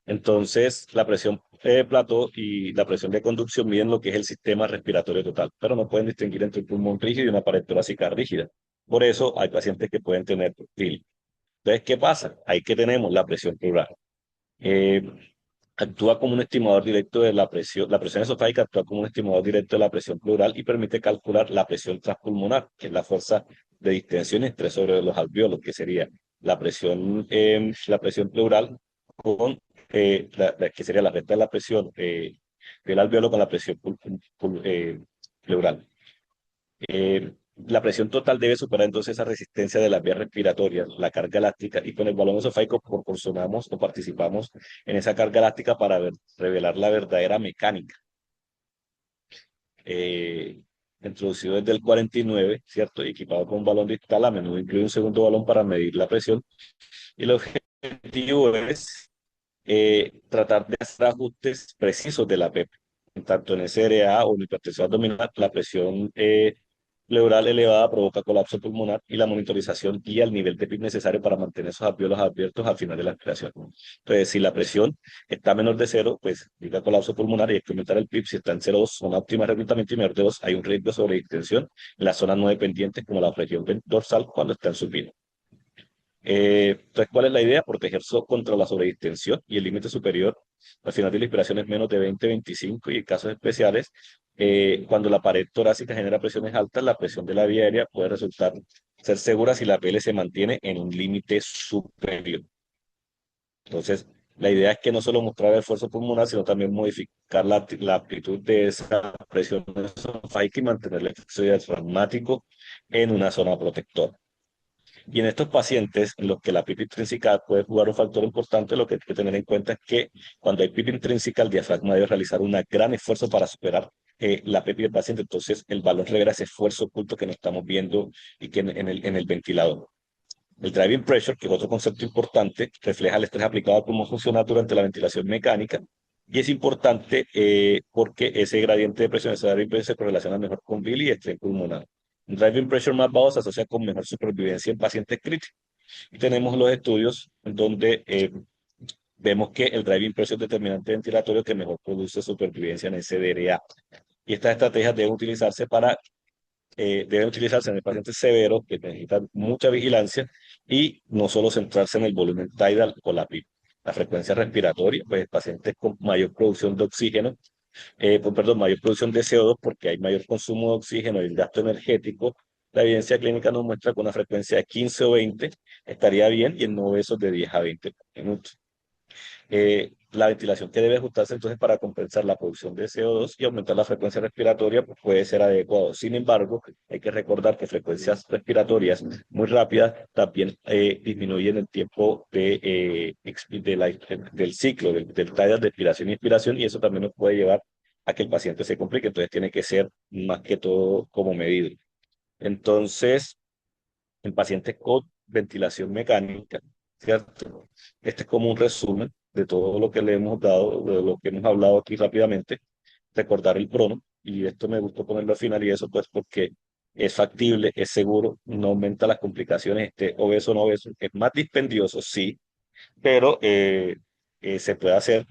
Entonces, la presión plató y la presión de conducción miden lo que es el sistema respiratorio total, pero no pueden distinguir entre un pulmón rígido y una pared torácica rígida. Por eso hay pacientes que pueden tener TIL. Entonces, ¿qué pasa? Ahí que tenemos la presión pleural. Eh, Actúa como un estimador directo de la presión esofágica actúa como un estimador directo de la presión pleural y permite calcular la presión transpulmonar, que es la fuerza de distensión y estrés sobre los alvéolos, que sería la presión pleural con, que sería la recta de la presión del alvéolo con la presión pleural. La presión total debe superar entonces esa resistencia de las vías respiratorias, la carga elástica, y con el balón esofágico proporcionamos o participamos en esa carga elástica para revelar la verdadera mecánica. Eh, Introducido desde el 49, ¿cierto? Y equipado con un balón distal, a menudo incluye un segundo balón para medir la presión. Y el objetivo es tratar de hacer ajustes precisos de la PEP, tanto en SRA o en hipertensión abdominal, la presión pleural elevada provoca colapso pulmonar y la monitorización guía el nivel de PIB necesario para mantener esos alvéolos abiertos al final de la respiración. Entonces, si la presión está menor de cero, pues indica colapso pulmonar y hay que aumentar el PIB. Si está en 0,2, zona óptima de reclutamiento, y menor de 2, hay un riesgo de sobredistensión en las zonas no dependientes como la región dorsal cuando está en supino. Entonces, ¿cuál es la idea? Protegerse contra la sobredistensión y el límite superior al final de la inspiración es menos de 20-25 y en casos especiales, cuando la pared torácica genera presiones altas, la presión de la vía aérea puede resultar ser segura si la PL se mantiene en un límite superior. Entonces, la idea es que no solo mostrar el esfuerzo pulmonar, sino también modificar la amplitud de esa presión esofágica y mantener el efecto diafragmático en una zona protectora. Y en estos pacientes en los que la PIP intrínseca puede jugar un factor importante, lo que hay que tener en cuenta es que cuando hay PIP intrínseca, el diafragma debe realizar un gran esfuerzo para superar la PIP del paciente. Entonces, el balón revela ese esfuerzo oculto que no estamos viendo y que en el ventilador. El driving pressure, que es otro concepto importante, refleja el estrés aplicado al pulmón funcional durante la ventilación mecánica. Y es importante porque ese gradiente de presión, ese driving pressure, se correlaciona mejor con VIL y estrés pulmonar. Un driving pressure más bajo se asocia con mejor supervivencia en pacientes críticos. Y tenemos los estudios en donde vemos que el driving pressure es determinante ventilatorio que mejor produce supervivencia en SDRA. Y estas estrategias deben utilizarse en el paciente severo que necesitan mucha vigilancia y no solo centrarse en el volumen tidal o la PIP. La frecuencia respiratoria, pues pacientes con mayor producción de oxígeno, perdón, mayor producción de CO2 porque hay mayor consumo de oxígeno y el gasto energético. La evidencia clínica nos muestra que una frecuencia de 15 o 20 estaría bien y en no obesos de 10 a 20 minutos. La ventilación que debe ajustarse entonces para compensar la producción de CO2 y aumentar la frecuencia respiratoria pues, puede ser adecuado. Sin embargo, hay que recordar que frecuencias respiratorias muy rápidas también disminuyen el tiempo del ciclo, del taller de expiración y inspiración, y eso también nos puede llevar a que el paciente se complique. Entonces tiene que ser más que todo como medido. Entonces, en pacientes con ventilación mecánica, ¿cierto? Este es como un resumen de todo lo que le hemos dado, de lo que hemos hablado aquí rápidamente, recordar el prono, y esto me gustó ponerlo al final, y eso pues porque es factible, es seguro, no aumenta las complicaciones, este obeso o no obeso, es más dispendioso, sí, pero se puede hacer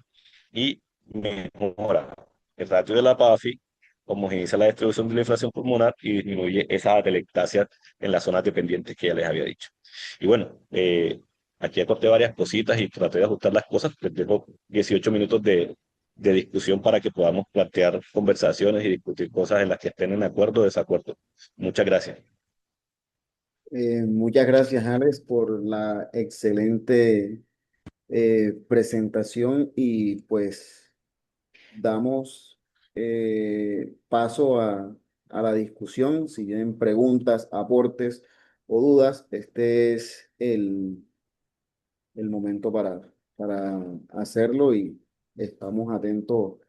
y mejora el ratio de la PAFI, homogeniza la distribución de la inflación pulmonar y disminuye esa atelectasia en las zonas dependientes que ya les había dicho. Y bueno, aquí acorté varias cositas y traté de ajustar las cosas. Les dejo 18 minutos de discusión para que podamos plantear conversaciones y discutir cosas en las que estén en acuerdo o desacuerdo. Muchas gracias. Muchas gracias, Alex, por la excelente presentación y pues damos paso a la discusión. Si tienen preguntas, aportes o dudas, este es el momento para hacerlo y estamos atentos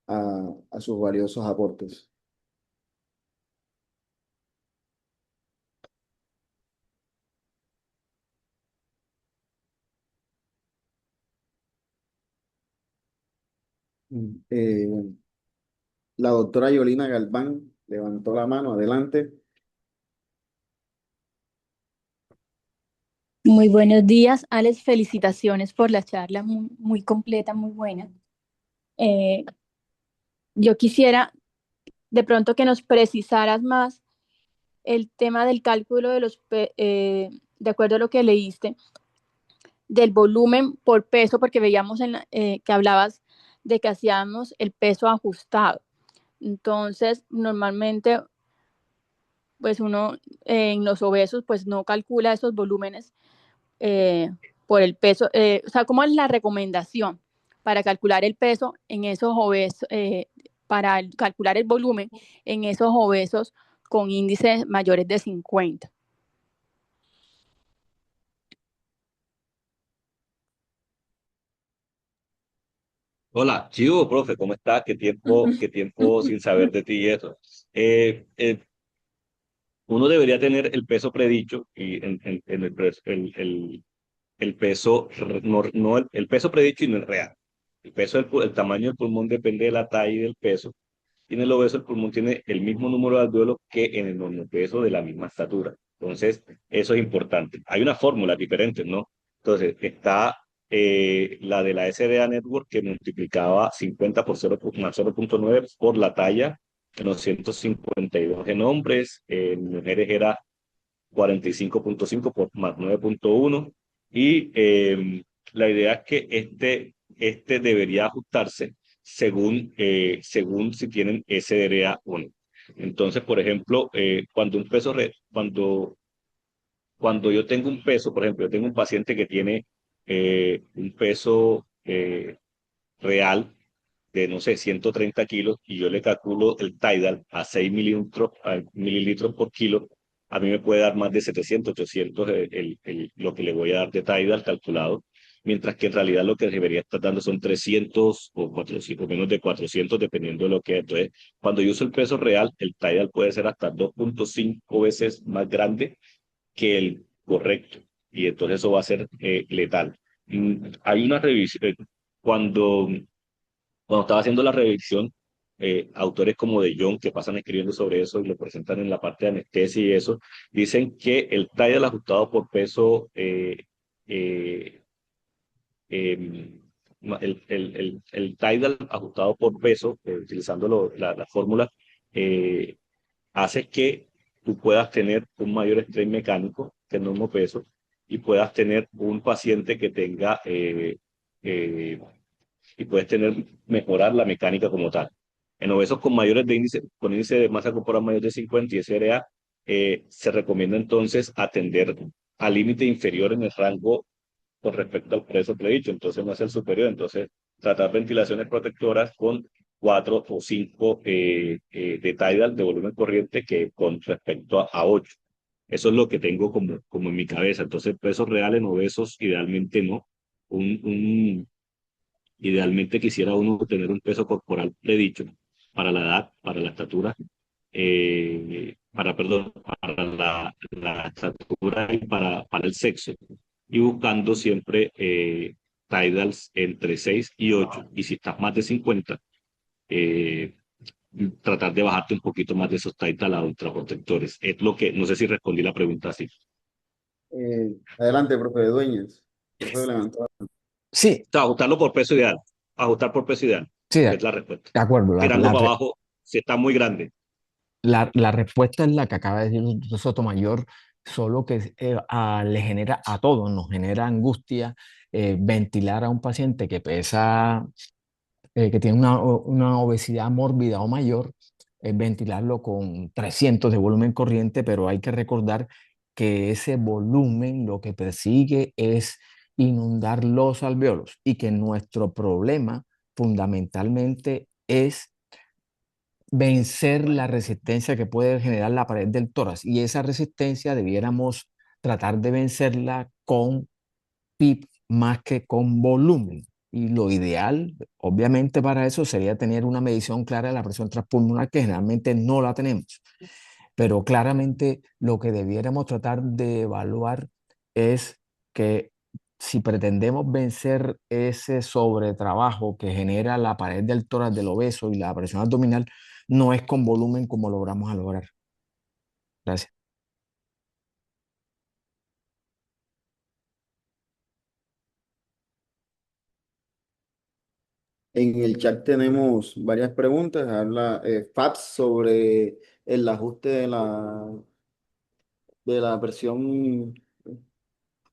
a sus valiosos aportes. Bueno, la doctora Yolina Galván levantó la mano. Adelante. Muy buenos días, Alex. Felicitaciones por la charla, muy, muy completa, muy buena. Eh, yo quisiera de pronto que nos precisaras más el tema del cálculo de de acuerdo a lo que leíste, del volumen por peso, porque veíamos que hablabas de que hacíamos el peso ajustado. Entonces, normalmente, pues uno en los obesos, pues no calcula esos volúmenes eh, por el peso, o sea, ¿cómo es la recomendación para calcular el peso en esos obesos, para calcular el volumen en esos obesos con índices mayores de 50? Hola, Chivo, profe, ¿cómo estás? Qué tiempo sin saber de ti y eso? Uno debería tener el peso predicho y en el peso, no el peso predicho y no el real. El tamaño del pulmón depende de la talla y del peso. Y en el obeso el pulmón tiene el mismo número de alvéolos que en el normopeso de la misma estatura. Entonces, eso es importante. Hay unas fórmulas diferentes, ¿no? Entonces, está la de la SDA Network que multiplicaba 50 por 0,9 por la talla en los 152 en hombres, en mujeres era 45,5 por más 9,1 y la idea es que este debería ajustarse según si tienen SDRA o no. Entonces, por ejemplo, cuando yo tengo un peso, por ejemplo, yo tengo un paciente que tiene un peso real de, no sé, 130 kilos y yo le calculo el Tidal a 6 mililitros por kilo, a mí me puede dar más de 700, 800 lo que le voy a dar de Tidal calculado, mientras que en realidad lo que debería estar dando son 300 o 400, o menos de 400, dependiendo de lo que es. Entonces, cuando yo uso el peso real, el Tidal puede ser hasta 2,5 veces más grande que el correcto, y entonces eso va a ser letal. Hay una revisión, cuando estaba haciendo la revisión, autores como De Jong, que pasan escribiendo sobre eso y lo presentan en la parte de anestesia y eso, dicen que el Tidal ajustado por peso, eh, em, el Tidal ajustado por peso, utilizando la fórmula, eh, hace que tú puedas tener un mayor estrés mecánico que el mismo peso y puedas tener un paciente que tenga eh, y puedes mejorar la mecánica como tal. En obesos con índice de masa corporal mayor de 50 y SRA, se recomienda entonces atender al límite inferior en el rango con respecto al peso predicho, entonces no es el superior, entonces tratar ventilaciones protectoras con 4 o 5 de Tidal de volumen corriente que con respecto a 8. Eso es lo que tengo como en mi cabeza. Entonces, pesos reales en obesos, idealmente no. Un, Idealmente quisiera uno tener un peso corporal predicho para la edad, para la estatura, perdón, para la estatura y para el sexo, y buscando siempre tidals entre 6 y 8. Y si estás más de 50, eh, tratar de bajarte un poquito más de esos tidals a ultraprotectores. Es lo que, no sé si respondí la pregunta así. Adelante, profe Dueñas. Profe levantó. Sí, O sea, ajustarlo por peso ideal, ajustar por peso ideal, sí, es la respuesta. de acuerdo. Tirando para abajo si está muy grande. La respuesta es la que acaba de decir el doctor Sotomayor. solo que le genera a todos, nos genera angustia ventilar a un paciente que pesa, que tiene una obesidad mórbida o mayor, ventilarlo con 300 de volumen corriente, pero hay que recordar que ese volumen lo que persigue es inundar los alvéolos y que nuestro problema fundamentalmente es vencer la resistencia que puede generar la pared del tórax, y esa resistencia debiéramos tratar de vencerla con PIB más que con volumen. Y lo ideal, obviamente, para eso sería tener una medición clara de la presión transpulmonar, que generalmente no la tenemos. Pero claramente lo que debiéramos tratar de evaluar es que si pretendemos vencer ese sobretrabajo que genera la pared del tórax del obeso y la presión abdominal, no es con volumen como logramos a lograr. Gracias. En el chat tenemos varias preguntas. Habla Fabs sobre el ajuste de la presión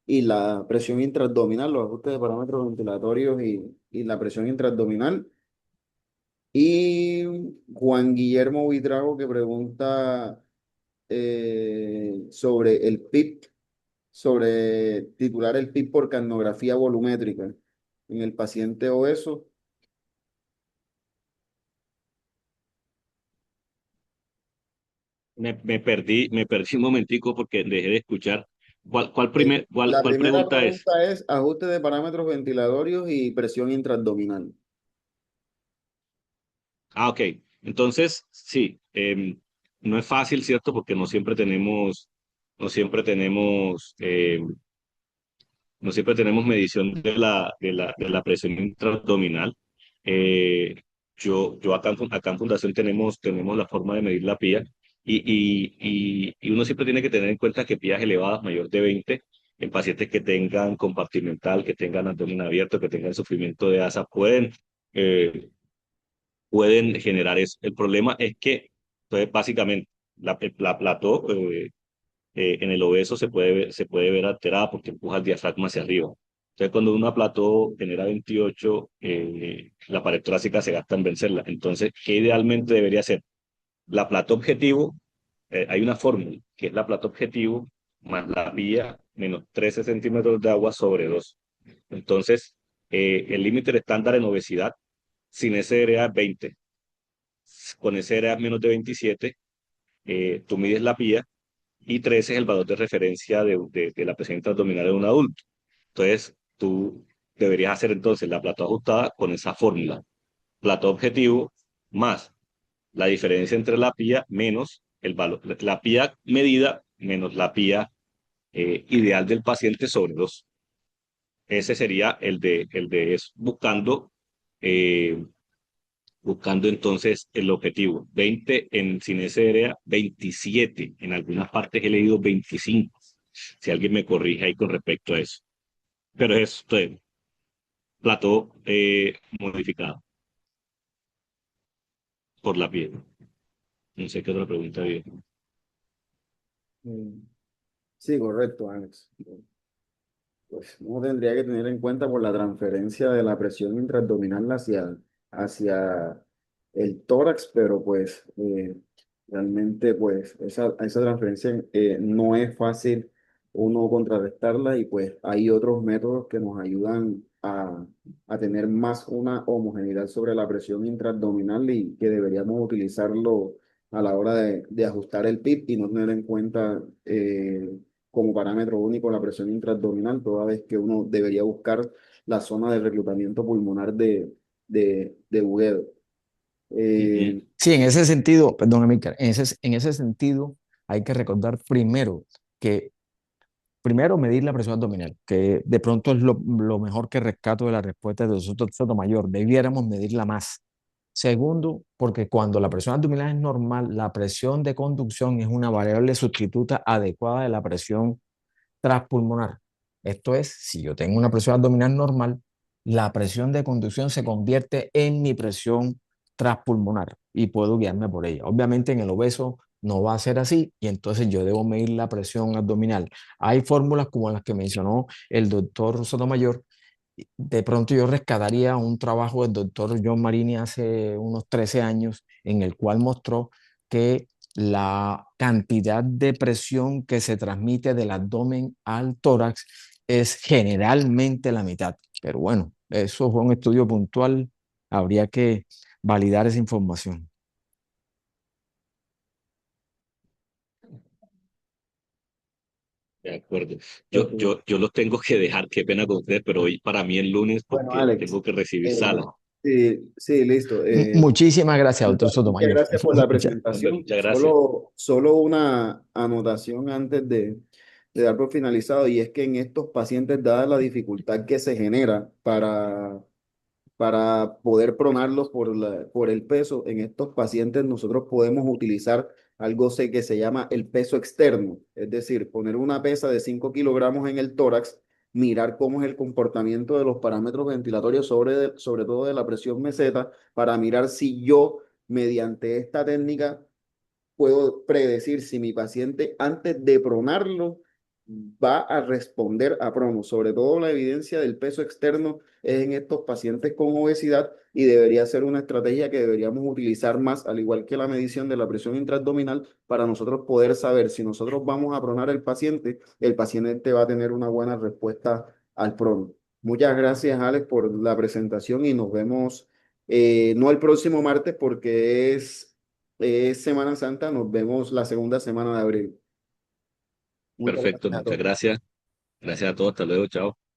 y la presión intraabdominal, los ajustes de parámetros ventilatorios y la presión intraabdominal. Y Juan Guillermo Vidrago que pregunta sobre el PIP, sobre titular el PIP por capnografía volumétrica en el paciente obeso. Me perdí un momentico porque dejé de escuchar. La ¿Cuál primera pregunta es? pregunta es ajuste de parámetros ventilatorios y presión intraabdominal. Ah, ok. Entonces, sí, no es fácil, ¿cierto? Porque no siempre tenemos medición de la presión intraabdominal. Eh, yo acá en Fundación tenemos la forma de medir la PIA y uno siempre tiene que tener en cuenta que PIAs elevadas mayor de 20 en pacientes que tengan compartimental, que tengan abdomen abierto, que tengan sufrimiento de asa, eh, pueden generar eso. El problema es que, pues, básicamente, la plató en el obeso se puede ver alterada porque empuja el diafragma hacia arriba. Entonces, cuando una plató genera 28, la pared torácica se gasta en vencerla. Entonces, ¿qué idealmente debería ser? La plató objetivo, hay una fórmula, que es la plató objetivo más la vía menos 13 centímetros de agua sobre 2. Entonces, el límite estándar en obesidad sin SRA es 20. Con SRA menos de 27, tú mides la pía y 13 es el valor de referencia de la presión abdominal de un adulto. Entonces, tú deberías hacer entonces la plató ajustada con esa fórmula. Plató objetivo más la diferencia entre la pía menos el valor, la pía medida menos la pía ideal del paciente sobre 2. Ese sería el de eso, eh, buscando entonces el objetivo. 20 en sin SRA, 27. En algunas partes he leído 25. Si alguien me corrige ahí con respecto a eso. Pero es esto, plató modificado por la piel. No sé qué otra pregunta había. Mm, Sí, correcto, Alex. Pues uno tendría que tener en cuenta por la transferencia de la presión intraabdominal hacia el tórax, pero pues realmente pues esa transferencia no es fácil uno contrarrestarla y pues hay otros métodos que nos ayudan a tener más una homogeneidad sobre la presión intraabdominal y que deberíamos utilizarlo a la hora de ajustar el PIB y no tener en cuenta como parámetro único la presión intraabdominal, toda vez que uno debería buscar la zona de reclutamiento pulmonar de Buguedo. Ujú. Sí, en ese sentido, perdón, Amílcar, en ese sentido hay que recordar primero que primero medir la presión abdominal, que de pronto es lo mejor que rescato de la respuesta de Sotomayor, debiéramos medirla más. Segundo, porque cuando la presión abdominal es normal, la presión de conducción es una variable sustituta adecuada de la presión transpulmonar. Esto es, si yo tengo una presión abdominal normal, la presión de conducción se convierte en mi presión transpulmonar y puedo guiarme por ella. Obviamente en el obeso no va a ser así y entonces yo debo medir la presión abdominal. Hay fórmulas como las que mencionó el doctor Sotomayor. De pronto yo rescataría un trabajo del doctor John Marini hace unos 13 años en el cual mostró que la cantidad de presión que se transmite del abdomen al tórax es generalmente la mitad. Pero bueno, eso fue un estudio puntual, habría que validar esa información. De acuerdo. Ok. Yo los tengo que dejar, qué pena con ustedes, pero hoy para mí el lunes Bueno, porque Alex, tengo que recibir eh, sala. sí, sí, listo. Muchísimas gracias, doctor Muchas Sotomayor. gracias por la Muchas- Hombre, presentación. muchas gracias. Solo una anotación antes de dar por finalizado, y es que en estos pacientes, dada la dificultad que se genera para poder pronarlos por el peso, en estos pacientes nosotros podemos utilizar algo que se llama el peso externo, es decir, poner una pesa de 5 kilogramos en el tórax, mirar cómo es el comportamiento de los parámetros ventilatorios, sobre todo de la presión meseta, para mirar si yo, mediante esta técnica, puedo predecir si mi paciente antes de pronarlo va a responder a prono. Sobre todo la evidencia del peso externo es en estos pacientes con obesidad y debería ser una estrategia que deberíamos utilizar más, al igual que la medición de la presión intraabdominal, para nosotros poder saber si nosotros vamos a pronar el paciente va a tener una buena respuesta al prono. Muchas gracias, Alex, por la presentación y nos vemos, no el próximo martes porque es Semana Santa, nos vemos la segunda semana de abril. Muchas Perfecto, gracias a muchas todos. gracias. Gracias a todos, hasta luego, chao.